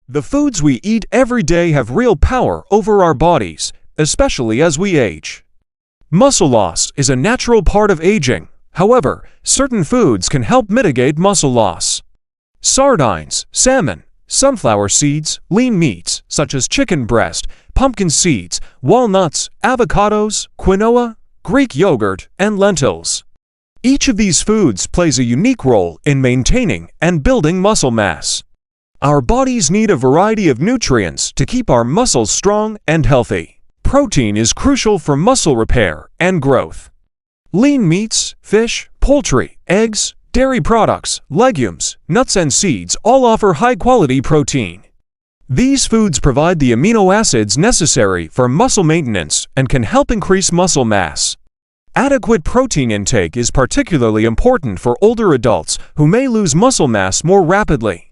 The foods we eat every day have real power over our bodies, especially as we age. Muscle loss is a natural part of aging. However, certain foods can help mitigate muscle loss. Sardines, salmon, sunflower seeds, lean meats such as chicken breast, pumpkin seeds, walnuts, avocados, quinoa, Greek yogurt, and lentils. Each of these foods plays a unique role in maintaining and building muscle mass. Our bodies need a variety of nutrients to keep our muscles strong and healthy. Protein is crucial for muscle repair and growth. Lean meats, fish, poultry, eggs, dairy products, legumes, nuts and seeds all offer high-quality protein. These foods provide the amino acids necessary for muscle maintenance and can help increase muscle mass. Adequate protein intake is particularly important for older adults who may lose muscle mass more rapidly.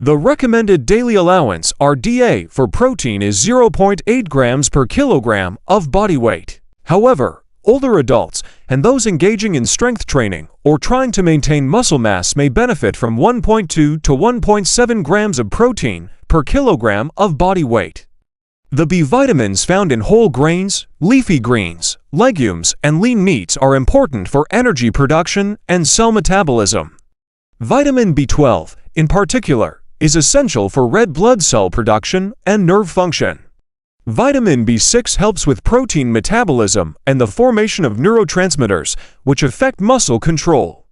The recommended daily allowance (RDA) for protein is 0.8 grams per kilogram of body weight. However, older adults and those engaging in strength training or trying to maintain muscle mass may benefit from 1.2 to 1.7 grams of protein per kilogram of body weight. The B vitamins found in whole grains, leafy greens, legumes, and lean meats are important for energy production and cell metabolism. Vitamin B12, in particular, is essential for red blood cell production and nerve function. Vitamin B6 helps with protein metabolism and the formation of neurotransmitters, which affect muscle control.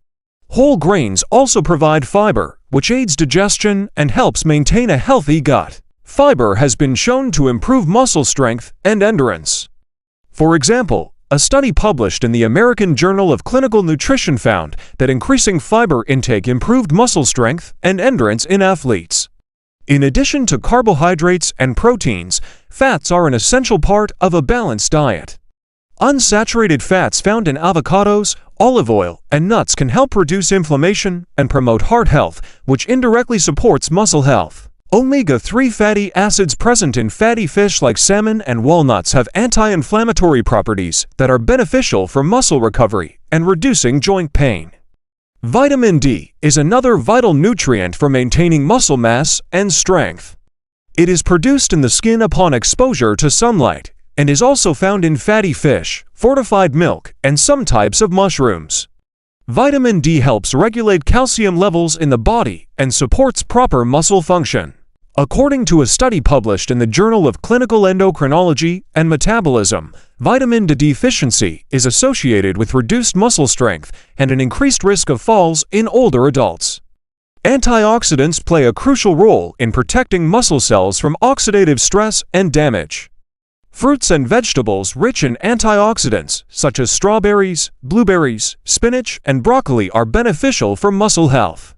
Whole grains also provide fiber, which aids digestion and helps maintain a healthy gut. Fiber has been shown to improve muscle strength and endurance. For example, a study published in the American Journal of Clinical Nutrition found that increasing fiber intake improved muscle strength and endurance in athletes. In addition to carbohydrates and proteins, fats are an essential part of a balanced diet. Unsaturated fats found in avocados, olive oil, and nuts can help reduce inflammation and promote heart health, which indirectly supports muscle health. Omega-3 fatty acids present in fatty fish like salmon and walnuts have anti-inflammatory properties that are beneficial for muscle recovery and reducing joint pain. Vitamin D is another vital nutrient for maintaining muscle mass and strength. It is produced in the skin upon exposure to sunlight and is also found in fatty fish, fortified milk, and some types of mushrooms. Vitamin D helps regulate calcium levels in the body and supports proper muscle function. According to a study published in the Journal of Clinical Endocrinology and Metabolism, vitamin D deficiency is associated with reduced muscle strength and an increased risk of falls in older adults. Antioxidants play a crucial role in protecting muscle cells from oxidative stress and damage. Fruits and vegetables rich in antioxidants, such as strawberries, blueberries, spinach, and broccoli, are beneficial for muscle health.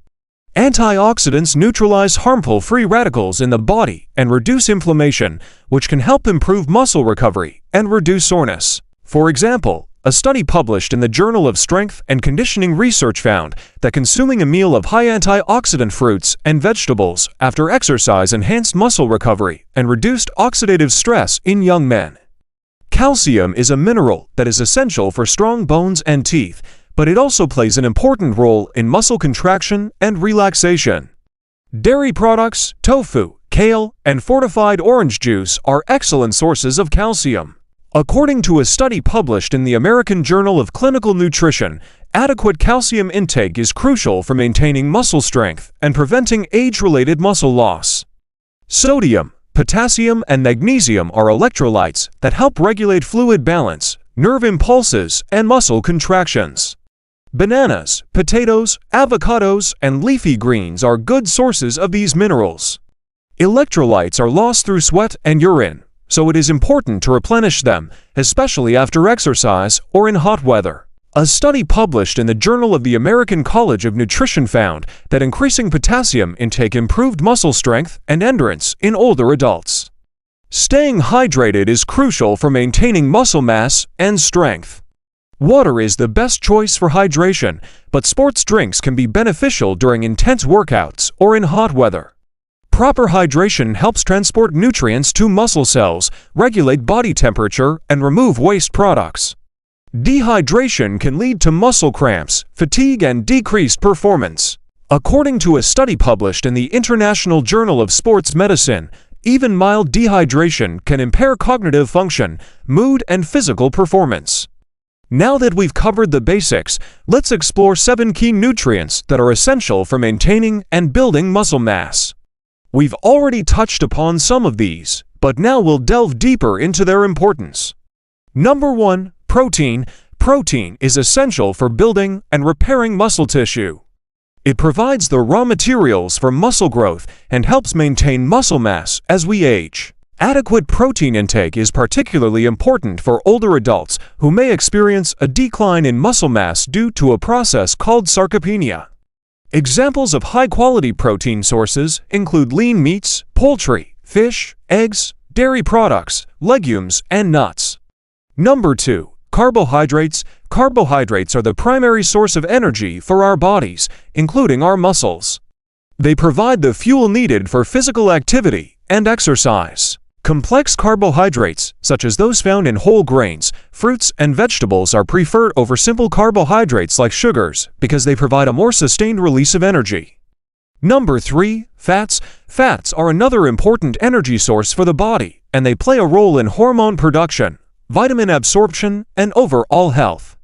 Antioxidants neutralize harmful free radicals in the body and reduce inflammation, which can help improve muscle recovery and reduce soreness. For example, a study published in the Journal of Strength and Conditioning Research found that consuming a meal of high antioxidant fruits and vegetables after exercise enhanced muscle recovery and reduced oxidative stress in young men. Calcium is a mineral that is essential for strong bones and teeth, but it also plays an important role in muscle contraction and relaxation. Dairy products, tofu, kale, and fortified orange juice are excellent sources of calcium. According to a study published in the American Journal of Clinical Nutrition, adequate calcium intake is crucial for maintaining muscle strength and preventing age-related muscle loss. Sodium, potassium, and magnesium are electrolytes that help regulate fluid balance, nerve impulses, and muscle contractions. Bananas, potatoes, avocados, and leafy greens are good sources of these minerals. Electrolytes are lost through sweat and urine, so it is important to replenish them, especially after exercise or in hot weather. A study published in the Journal of the American College of Nutrition found that increasing potassium intake improved muscle strength and endurance in older adults. Staying hydrated is crucial for maintaining muscle mass and strength. Water is the best choice for hydration, but sports drinks can be beneficial during intense workouts or in hot weather. Proper hydration helps transport nutrients to muscle cells, regulate body temperature, and remove waste products. Dehydration can lead to muscle cramps, fatigue, and decreased performance. According to a study published in the International Journal of Sports Medicine, even mild dehydration can impair cognitive function, mood, and physical performance. Now that we've covered the basics, let's explore 7 key nutrients that are essential for maintaining and building muscle mass. We've already touched upon some of these, but now we'll delve deeper into their importance. Number 1. Protein. Protein is essential for building and repairing muscle tissue. It provides the raw materials for muscle growth and helps maintain muscle mass as we age. Adequate protein intake is particularly important for older adults who may experience a decline in muscle mass due to a process called sarcopenia. Examples of high-quality protein sources include lean meats, poultry, fish, eggs, dairy products, legumes, and nuts. Number 2. Carbohydrates. Carbohydrates are the primary source of energy for our bodies, including our muscles. They provide the fuel needed for physical activity and exercise. Complex carbohydrates, such as those found in whole grains, fruits, and vegetables, are preferred over simple carbohydrates like sugars because they provide a more sustained release of energy. Number 3. Fats. Fats are another important energy source for the body, and they play a role in hormone production, vitamin absorption, and overall health.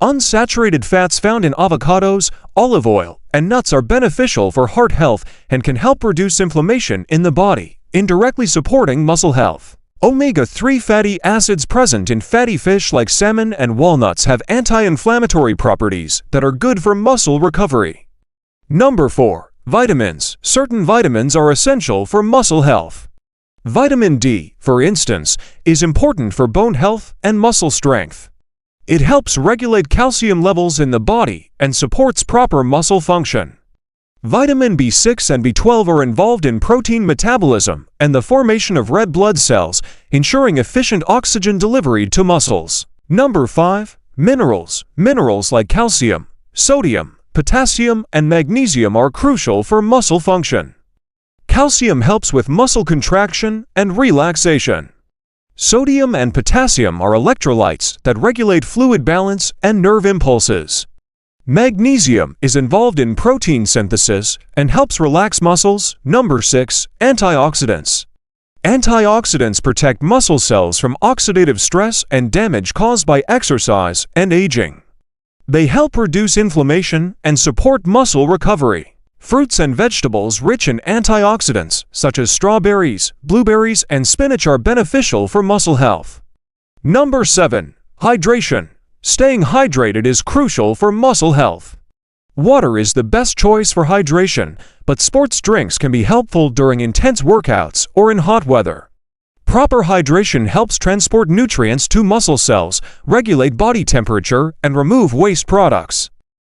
Unsaturated fats found in avocados, olive oil, and nuts are beneficial for heart health and can help reduce inflammation in the body, indirectly supporting muscle health. Omega-3 fatty acids present in fatty fish like salmon and walnuts have anti-inflammatory properties that are good for muscle recovery. Number 4. Vitamins. Certain vitamins are essential for muscle health. Vitamin D, for instance, is important for bone health and muscle strength. It helps regulate calcium levels in the body and supports proper muscle function. Vitamin B6 and B12 are involved in protein metabolism and the formation of red blood cells, ensuring efficient oxygen delivery to muscles. Number 5. Minerals. Minerals like calcium, sodium, potassium, and magnesium are crucial for muscle function. Calcium helps with muscle contraction and relaxation. Sodium and potassium are electrolytes that regulate fluid balance and nerve impulses. Magnesium is involved in protein synthesis and helps relax muscles. Number 6. Antioxidants. Antioxidants protect muscle cells from oxidative stress and damage caused by exercise and aging. They help reduce inflammation and support muscle recovery. Fruits and vegetables rich in antioxidants, such as strawberries, blueberries, and spinach, are beneficial for muscle health. Number 7. Hydration. Staying hydrated is crucial for muscle health. Water is the best choice for hydration, but sports drinks can be helpful during intense workouts or in hot weather. Proper hydration helps transport nutrients to muscle cells, regulate body temperature, and remove waste products.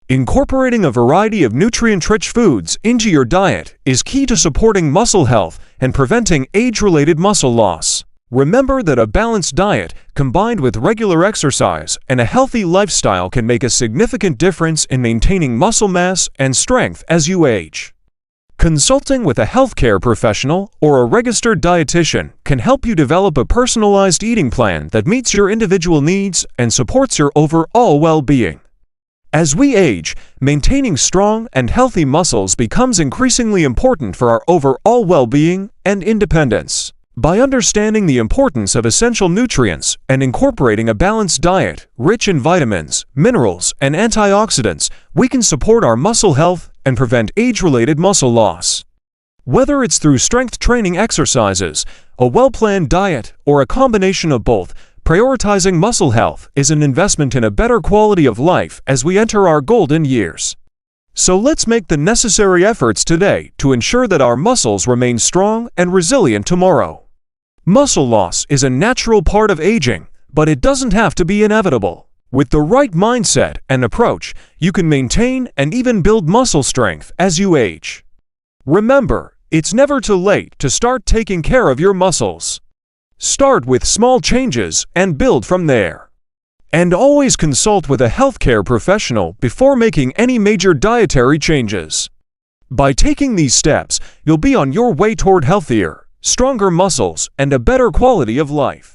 Incorporating a variety of nutrient-rich foods into your diet is key to supporting muscle health and preventing age-related muscle loss. Remember that a balanced diet, combined with regular exercise and a healthy lifestyle, can make a significant difference in maintaining muscle mass and strength as you age. Consulting with a healthcare professional or a registered dietitian can help you develop a personalized eating plan that meets your individual needs and supports your overall well-being. As we age, maintaining strong and healthy muscles becomes increasingly important for our overall well-being and independence. By understanding the importance of essential nutrients and incorporating a balanced diet rich in vitamins, minerals, and antioxidants, we can support our muscle health and prevent age-related muscle loss. Whether it's through strength training exercises, a well-planned diet, or a combination of both, prioritizing muscle health is an investment in a better quality of life as we enter our golden years. So let's make the necessary efforts today to ensure that our muscles remain strong and resilient tomorrow. Muscle loss is a natural part of aging, but it doesn't have to be inevitable. With the right mindset and approach, you can maintain and even build muscle strength as you age. Remember, it's never too late to start taking care of your muscles. Start with small changes and build from there. And always consult with a healthcare professional before making any major dietary changes. By taking these steps, you'll be on your way toward healthier, stronger muscles and a better quality of life.